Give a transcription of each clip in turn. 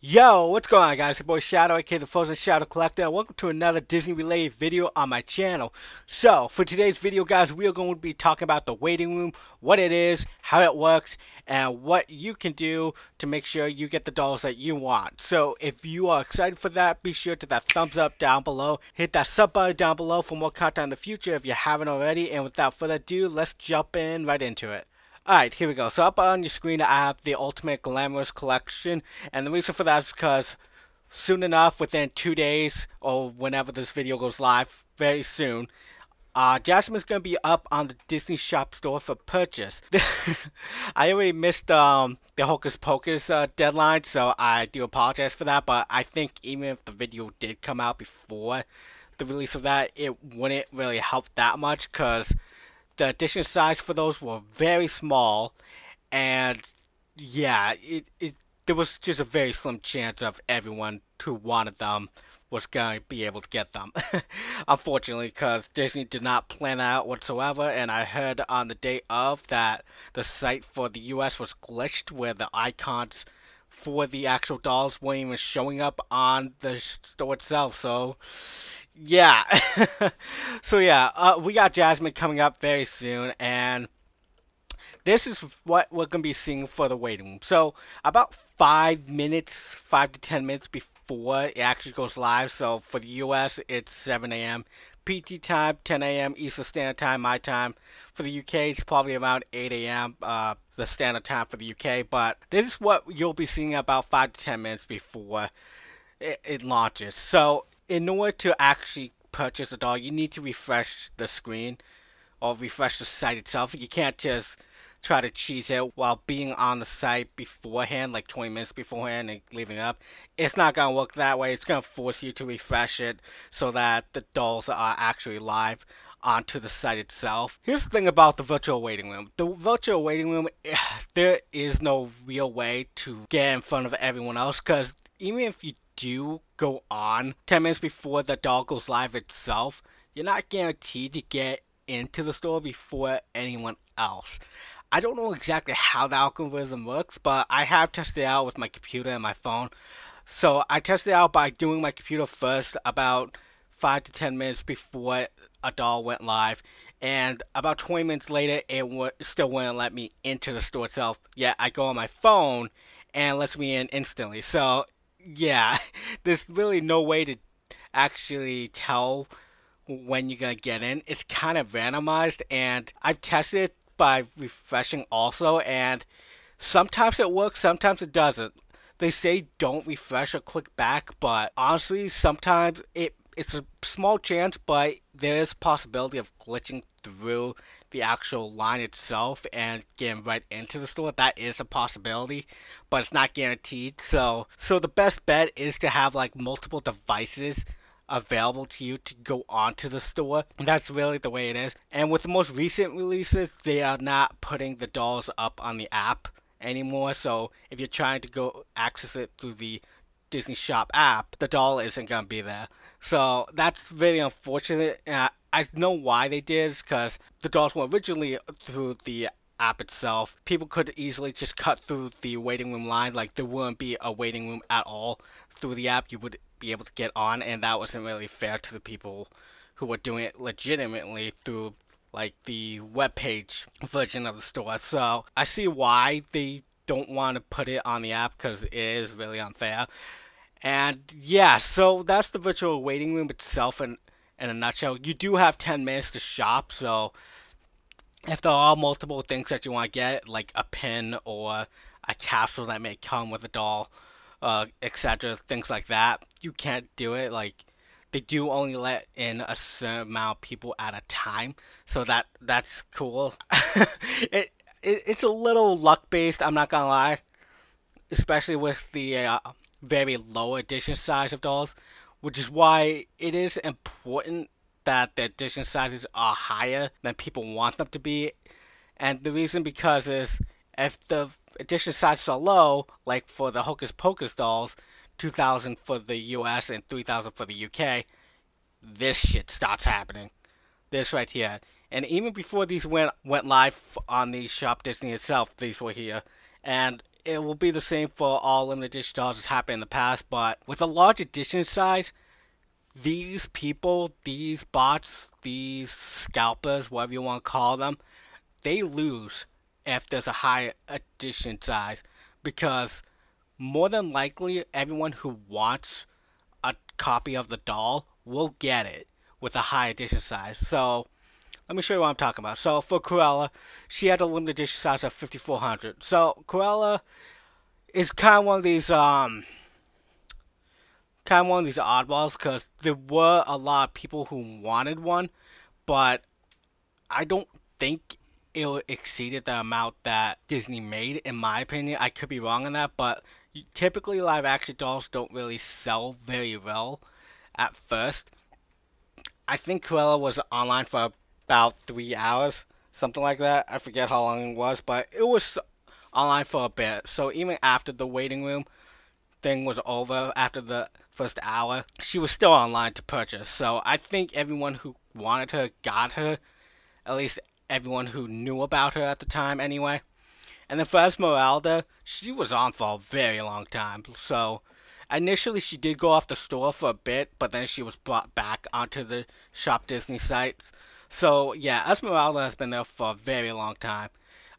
Yo, what's going on, guys? Your boy Shadow, aka the Frozen Shadow Collector, and welcome to another Disney-related video on my channel. So, for today's video, guys, we are going to be talking about the waiting room, what it is, how it works, and what you can do to make sure you get the dolls that you want. So, if you are excited for that, be sure to that thumbs up down below, hit that sub button down below for more content in the future if you haven't already, and without further ado, let's jump in right into it. Alright, here we go. So up on your screen I have the Ultimate Glamorous Collection, and the reason for that is because soon enough, within 2 days, or whenever this video goes live, very soon, Jasmine's going to be up on the Disney Shop store for purchase. I already missed the Hocus Pocus deadline, so I do apologize for that, but I think even if the video did come out before the release of that, it wouldn't really help that much, because the edition size for those were very small, and yeah, there was just a very slim chance of everyone who wanted them was going to be able to get them. Unfortunately, because Disney did not plan that out whatsoever, and I heard on the day of that the site for the US was glitched where the icons for the actual dolls weren't even showing up on the store itself, so yeah. So yeah, we got Jasmine coming up very soon, and this is what we're gonna be seeing for the waiting room. So about 5 minutes, 5 to 10 minutes before it actually goes live. So for the US, it's 7 a.m. PT time, 10 a.m. Eastern Standard Time, my time. For the UK, it's probably around 8 a.m. The standard time for the UK. But this is what you'll be seeing about 5 to 10 minutes before it launches. So in order to actually purchase a doll, you need to refresh the screen or refresh the site itself. You can't just try to cheese it while being on the site beforehand, like 20 minutes beforehand, and leaving it up. It's not going to work that way. It's going to force you to refresh it so that the dolls are actually live onto the site itself. Here's the thing about the virtual waiting room. The virtual waiting room, there is no real way to get in front of everyone else, because even if you do go on 10 minutes before the doll goes live itself, you're not guaranteed to get into the store before anyone else. I don't know exactly how the algorithm works, but I have tested it out with my computer and my phone. So I tested it out by doing my computer first about 5 to 10 minutes before a doll went live, and about 20 minutes later it still wouldn't let me into the store itself. Yeah, I go on my phone and it lets me in instantly. So yeah, there's really no way to actually tell when you're gonna get in. It's kind of randomized, and I've tested it by refreshing also, and sometimes it works, sometimes it doesn't. They say don't refresh or click back, but honestly, sometimes it's a small chance, but there is a possibility of glitching through the actual line itself and getting right into the store. That is a possibility, but it's not guaranteed. So the best bet is to have like multiple devices available to you to go onto the store. And that's really the way it is. And with the most recent releases, they are not putting the dolls up on the app anymore. So if you're trying to go access it through the Disney Shop app, the doll isn't going to be there. So that's very unfortunate. I know why they did, because the dolls were originally through the app itself. People could easily just cut through the waiting room line. Like, there wouldn't be a waiting room at all through the app. You would be able to get on, and that wasn't really fair to the people who were doing it legitimately through like the webpage version of the store. So I see why they don't want to put it on the app, because it is really unfair. And yeah, so that's the virtual waiting room itself in a nutshell. You do have 10 minutes to shop, so if there are multiple things that you want to get, like a pin or a capsule that may come with a doll, etc., things like that, you can't do it. Like, they do only let in a certain amount of people at a time, so that's cool. It's a little luck based, I'm not gonna lie, especially with the very low edition size of dolls, which is why it is important that the edition sizes are higher than people want them to be. And the reason because is, if the edition sizes are low, like for the Hocus Pocus dolls, 2,000 for the US and 3,000 for the UK, this shit starts happening. This right here. And even before these went live on the Shop Disney itself, these were here. And it will be the same for all limited edition dolls that's happened in the past, but with a large edition size, these people, these bots, these scalpers, whatever you want to call them, they lose if there's a high edition size, because more than likely everyone who wants a copy of the doll will get it with a high edition size. So let me show you what I'm talking about. So for Cruella, she had a limited edition size of 5,400. So Cruella is kind of one of these oddballs, because there were a lot of people who wanted one, but I don't think it exceeded the amount that Disney made, in my opinion. I could be wrong on that, but typically live action dolls don't really sell very well at first. I think Cruella was online for about 3 hours, something like that. I forget how long it was, but it was online for a bit. So even after the waiting room thing was over, after the first hour, she was still online to purchase. So I think everyone who wanted her got her, at least everyone who knew about her at the time anyway. And then for Esmeralda, she was on for a very long time. So initially she did go off the store for a bit, but then she was brought back onto the ShopDisney sites. So yeah, Esmeralda has been there for a very long time.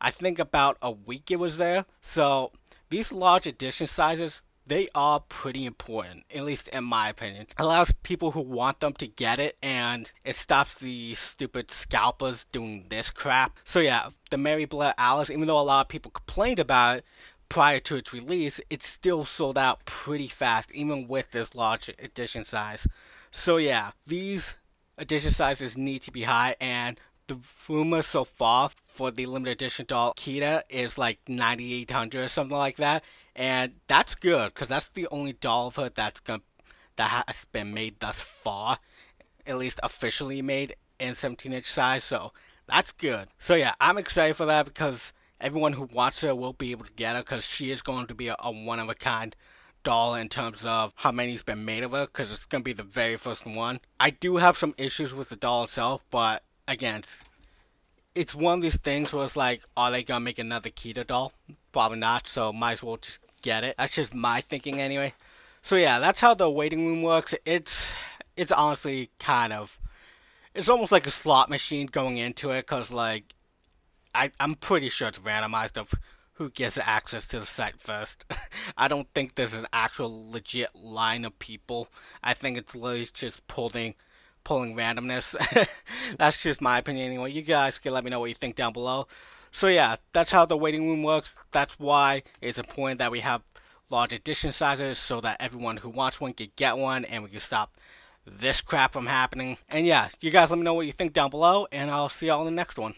I think about a week it was there. So these large edition sizes, they are pretty important, at least in my opinion. It allows people who want them to get it, and it stops the stupid scalpers doing this crap. So yeah, the Mary Blair Alice, even though a lot of people complained about it prior to its release, it still sold out pretty fast, even with this large edition size. So yeah, these edition sizes need to be high, and the rumor so far for the limited edition doll Kita is like 9,800 or something like that, and that's good because that's the only doll of her that has been made thus far, at least officially made in 17-inch size. So that's good. So yeah, I'm excited for that because everyone who wants her will be able to get her, because she is going to be a one-of-a-kind doll in terms of how many's been made of her, because it's going to be the very first one. I do have some issues with the doll itself, but again, it's one of these things where it's like, are they going to make another Kita doll? Probably not, so might as well just get it. That's just my thinking anyway. So yeah, that's how the waiting room works. It's honestly it's almost like a slot machine going into it, because like, I'm pretty sure it's randomized of who gets access to the site first. I don't think there's an actual legit line of people. I think it's literally just pulling randomness. That's just my opinion anyway. You guys can let me know what you think down below. So yeah, that's how the waiting room works. That's why it's important that we have large edition sizes, so that everyone who wants one can get one, and we can stop this crap from happening. And yeah, you guys let me know what you think down below, and I'll see y'all in the next one.